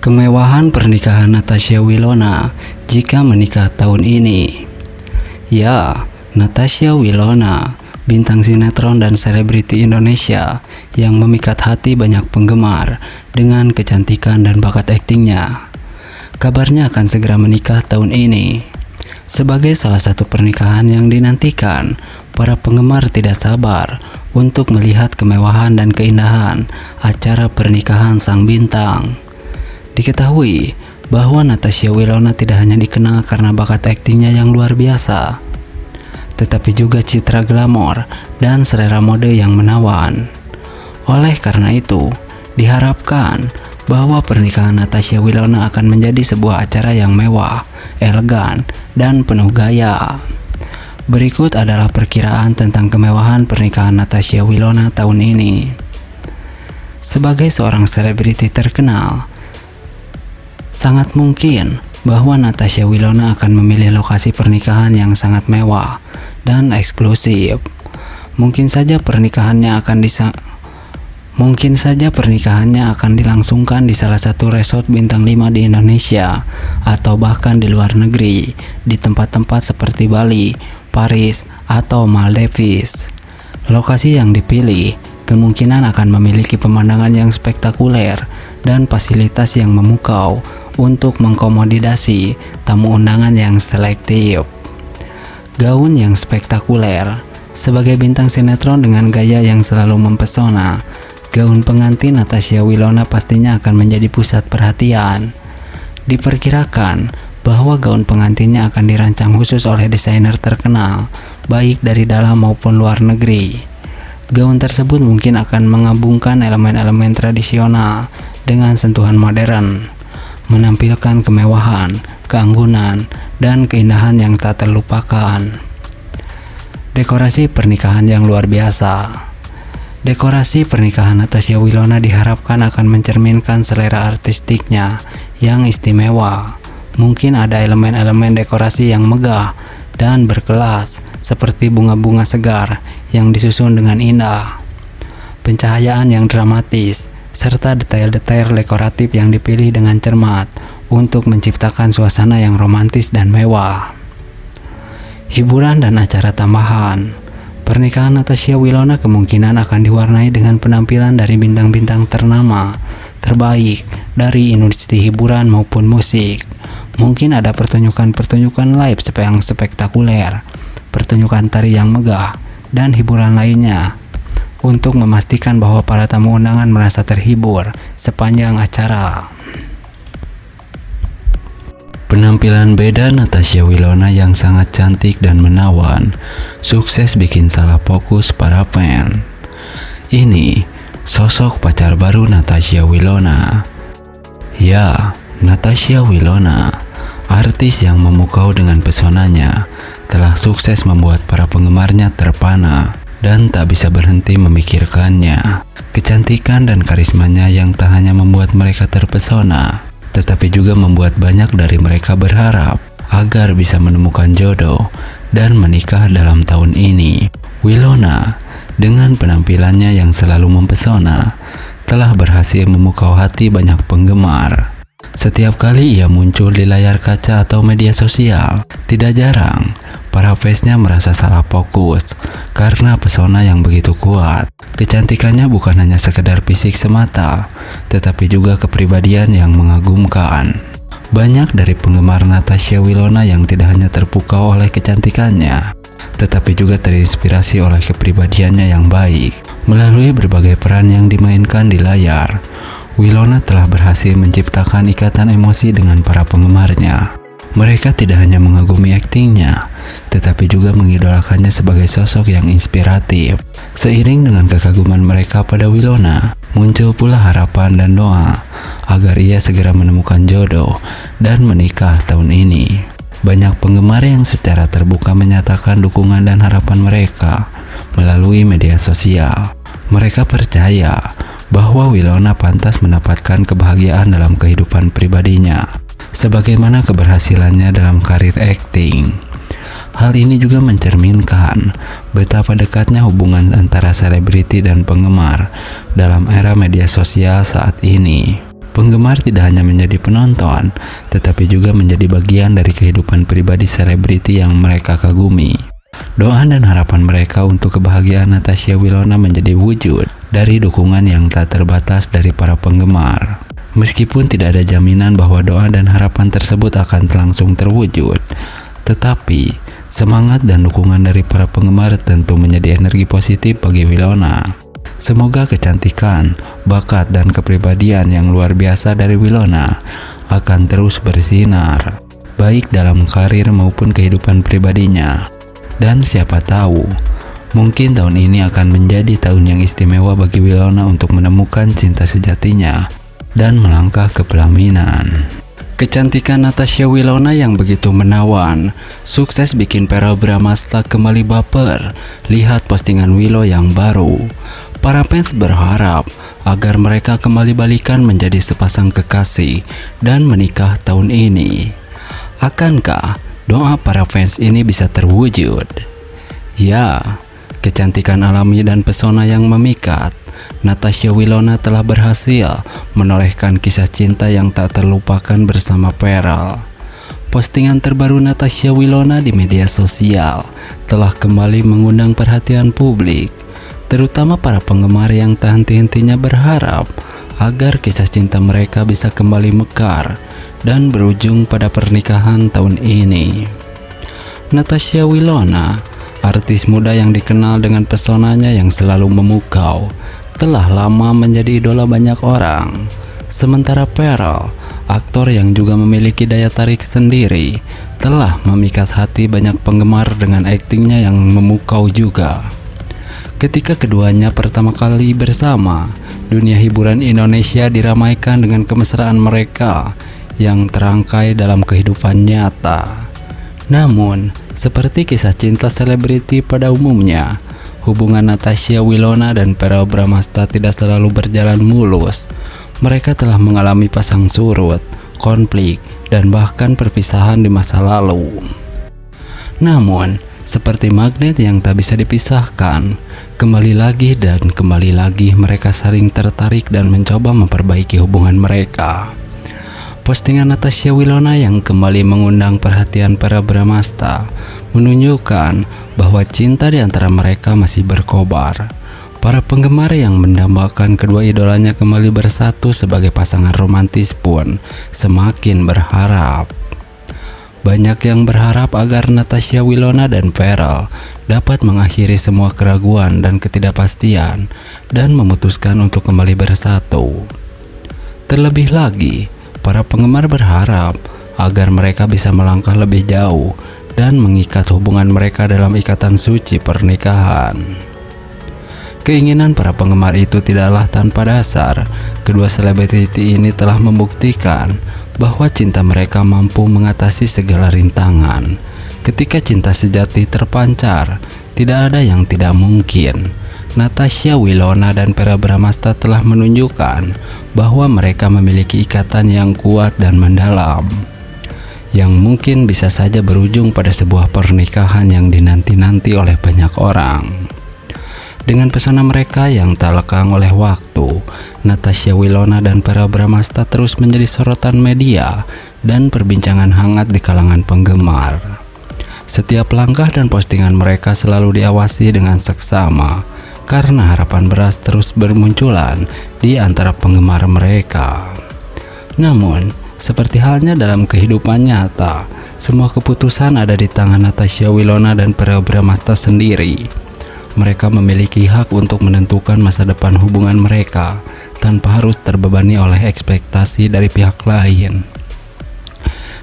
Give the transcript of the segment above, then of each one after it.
Kemewahan pernikahan Natasha Wilona jika menikah tahun ini. Ya, Natasha Wilona, bintang sinetron dan selebriti Indonesia yang memikat hati banyak penggemar dengan kecantikan dan bakat aktingnya. Kabarnya akan segera menikah tahun ini. Sebagai salah satu pernikahan yang dinantikan, para penggemar tidak sabar untuk melihat kemewahan dan keindahan acara pernikahan sang bintang. Diketahui bahwa Natasha Wilona tidak hanya dikenal karena bakat aktingnya yang luar biasa, tetapi juga citra glamor dan selera mode yang menawan. Oleh karena itu, diharapkan bahwa pernikahan Natasha Wilona akan menjadi sebuah acara yang mewah, elegan, dan penuh gaya. Berikut adalah perkiraan tentang kemewahan pernikahan Natasha Wilona tahun ini. Sebagai seorang selebriti terkenal, sangat mungkin bahwa Natasha Wilona akan memilih lokasi pernikahan yang sangat mewah dan eksklusif. Mungkin saja pernikahannya akan dilangsungkan di salah satu resort bintang 5 di Indonesia atau bahkan di luar negeri, di tempat-tempat seperti Bali, Paris, atau Maldives. Lokasi yang dipilih kemungkinan akan memiliki pemandangan yang spektakuler dan fasilitas yang memukau untuk mengkomodasi tamu undangan yang selektif. Gaun yang spektakuler. Sebagai bintang sinetron dengan gaya yang selalu mempesona, gaun pengantin Natasha Wilona pastinya akan menjadi pusat perhatian. Diperkirakan bahwa gaun pengantinnya akan dirancang khusus oleh desainer terkenal, baik dari dalam maupun luar negeri. Gaun tersebut mungkin akan menggabungkan elemen-elemen tradisional dengan sentuhan modern, menampilkan kemewahan, keanggunan, dan keindahan yang tak terlupakan. Dekorasi pernikahan yang luar biasa. Dekorasi pernikahan Natasha Wilona diharapkan akan mencerminkan selera artistiknya yang istimewa. Mungkin ada elemen-elemen dekorasi yang megah dan berkelas, seperti bunga-bunga segar yang disusun dengan indah, pencahayaan yang dramatis, serta detail-detail dekoratif yang dipilih dengan cermat untuk menciptakan suasana yang romantis dan mewah. Hiburan dan acara tambahan. Pernikahan Natasha Wilona kemungkinan akan diwarnai dengan penampilan dari bintang-bintang ternama terbaik dari industri hiburan maupun musik. Mungkin ada pertunjukan live yang spektakuler, pertunjukan tari yang megah, dan hiburan lainnya untuk memastikan bahwa para tamu undangan merasa terhibur sepanjang acara. Penampilan beda Natasha Wilona yang sangat cantik dan menawan, sukses bikin salah fokus para fan. Ini sosok pacar baru Natasha Wilona. Ya, Natasha Wilona, artis yang memukau dengan pesonanya, telah sukses membuat para penggemarnya terpana dan tak bisa berhenti memikirkannya. Kecantikan dan karismanya yang tak hanya membuat mereka terpesona, tetapi juga membuat banyak dari mereka berharap agar bisa menemukan jodoh dan menikah dalam tahun ini. Wilona, dengan penampilannya yang selalu mempesona, telah berhasil memukau hati banyak penggemar. Setiap kali ia muncul di layar kaca atau media sosial, tidak jarang para fansnya merasa salah fokus karena pesona yang begitu kuat. Kecantikannya bukan hanya sekedar fisik semata, tetapi juga kepribadian yang mengagumkan. Banyak dari penggemar Natasha Wilona yang tidak hanya terpukau oleh kecantikannya, tetapi juga terinspirasi oleh kepribadiannya yang baik. Melalui berbagai peran yang dimainkan di layar, Wilona telah berhasil menciptakan ikatan emosi dengan para penggemarnya. Mereka tidak hanya mengagumi aktingnya, tetapi juga mengidolakannya sebagai sosok yang inspiratif. Seiring dengan kekaguman mereka pada Wilona, muncul pula harapan dan doa agar ia segera menemukan jodoh dan menikah tahun ini. Banyak penggemar yang secara terbuka menyatakan dukungan dan harapan mereka melalui media sosial. Mereka percaya bahwa Wilona pantas mendapatkan kebahagiaan dalam kehidupan pribadinya, sebagaimana keberhasilannya dalam karir akting. Hal ini juga mencerminkan betapa dekatnya hubungan antara selebriti dan penggemar dalam era media sosial saat ini. Penggemar tidak hanya menjadi penonton, tetapi juga menjadi bagian dari kehidupan pribadi selebriti yang mereka kagumi. Doa dan harapan mereka untuk kebahagiaan Natasha Wilona menjadi wujud dari dukungan yang tak terbatas dari para penggemar. Meskipun tidak ada jaminan bahwa doa dan harapan tersebut akan langsung terwujud, tetapi semangat dan dukungan dari para penggemar tentu menjadi energi positif bagi Wilona. Semoga kecantikan, bakat, dan kepribadian yang luar biasa dari Wilona akan terus bersinar, baik dalam karir maupun kehidupan pribadinya. Dan siapa tahu, mungkin tahun ini akan menjadi tahun yang istimewa bagi Wilona untuk menemukan cinta sejatinya dan melangkah ke pelaminan. Kecantikan Natasha Wilona yang begitu menawan, sukses bikin Verrell Bramasta kembali baper. Lihat postingan Willow yang baru. Para fans berharap agar mereka kembali balikan menjadi sepasang kekasih dan menikah tahun ini. Akankah doa para fans ini bisa terwujud? Ya, kecantikan alami dan pesona yang memikat, Natasha Wilona telah berhasil menorehkan kisah cinta yang tak terlupakan bersama Verrell. Postingan terbaru Natasha Wilona di media sosial telah kembali mengundang perhatian publik, terutama para penggemar yang tak henti-hentinya berharap agar kisah cinta mereka bisa kembali mekar dan berujung pada pernikahan tahun ini. Natasha Wilona, artis muda yang dikenal dengan pesonanya yang selalu memukau, telah lama menjadi idola banyak orang. Sementara Verrell, aktor yang juga memiliki daya tarik sendiri, telah memikat hati banyak penggemar dengan aktingnya yang memukau juga. Ketika keduanya pertama kali bersama, dunia hiburan Indonesia diramaikan dengan kemesraan mereka yang terangkai dalam kehidupan nyata. Namun, seperti kisah cinta selebriti pada umumnya, hubungan Natasha Wilona dan Verrell Bramasta tidak selalu berjalan mulus. Mereka telah mengalami pasang surut, konflik, dan bahkan perpisahan di masa lalu. Namun, seperti magnet yang tak bisa dipisahkan, kembali lagi dan kembali lagi mereka saling tertarik dan mencoba memperbaiki hubungan mereka. Postingan Natasha Wilona yang kembali mengundang perhatian para Bramasta menunjukkan bahwa cinta di antara mereka masih berkobar. Para penggemar yang mendambakan kedua idolanya kembali bersatu sebagai pasangan romantis pun semakin berharap. Banyak yang berharap agar Natasha Wilona dan Verrell dapat mengakhiri semua keraguan dan ketidakpastian dan memutuskan untuk kembali bersatu. Terlebih lagi, para penggemar berharap agar mereka bisa melangkah lebih jauh dan mengikat hubungan mereka dalam ikatan suci pernikahan. Keinginan para penggemar itu tidaklah tanpa dasar. Kedua selebriti ini telah membuktikan bahwa cinta mereka mampu mengatasi segala rintangan. Ketika cinta sejati terpancar, tidak ada yang tidak mungkin. Natasha Wilona dan Verrell Bramasta telah menunjukkan bahwa mereka memiliki ikatan yang kuat dan mendalam, yang mungkin bisa saja berujung pada sebuah pernikahan yang dinanti-nanti oleh banyak orang. Dengan pesona mereka yang tak lekang oleh waktu, Natasha Wilona dan Verrell Bramasta terus menjadi sorotan media dan perbincangan hangat di kalangan penggemar. Setiap langkah dan postingan mereka selalu diawasi dengan seksama, karena harapan beras terus bermunculan di antara penggemar mereka. Namun, seperti halnya dalam kehidupan nyata, semua keputusan ada di tangan Natasha Wilona dan Verrell Bramasta sendiri. Mereka memiliki hak untuk menentukan masa depan hubungan mereka tanpa harus terbebani oleh ekspektasi dari pihak lain.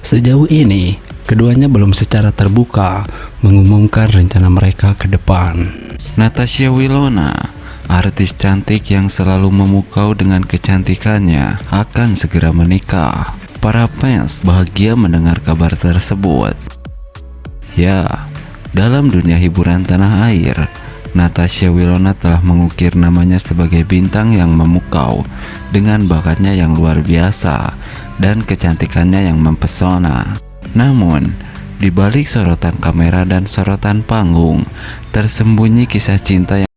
Sejauh ini, keduanya belum secara terbuka mengumumkan rencana mereka ke depan. Natasha Wilona, artis cantik yang selalu memukau dengan kecantikannya, akan segera menikah. Para fans bahagia mendengar kabar tersebut. Ya, dalam dunia hiburan tanah air, Natasha Wilona telah mengukir namanya sebagai bintang yang memukau dengan bakatnya yang luar biasa dan kecantikannya yang mempesona. Namun, di balik sorotan kamera dan sorotan panggung, tersembunyi kisah cinta yang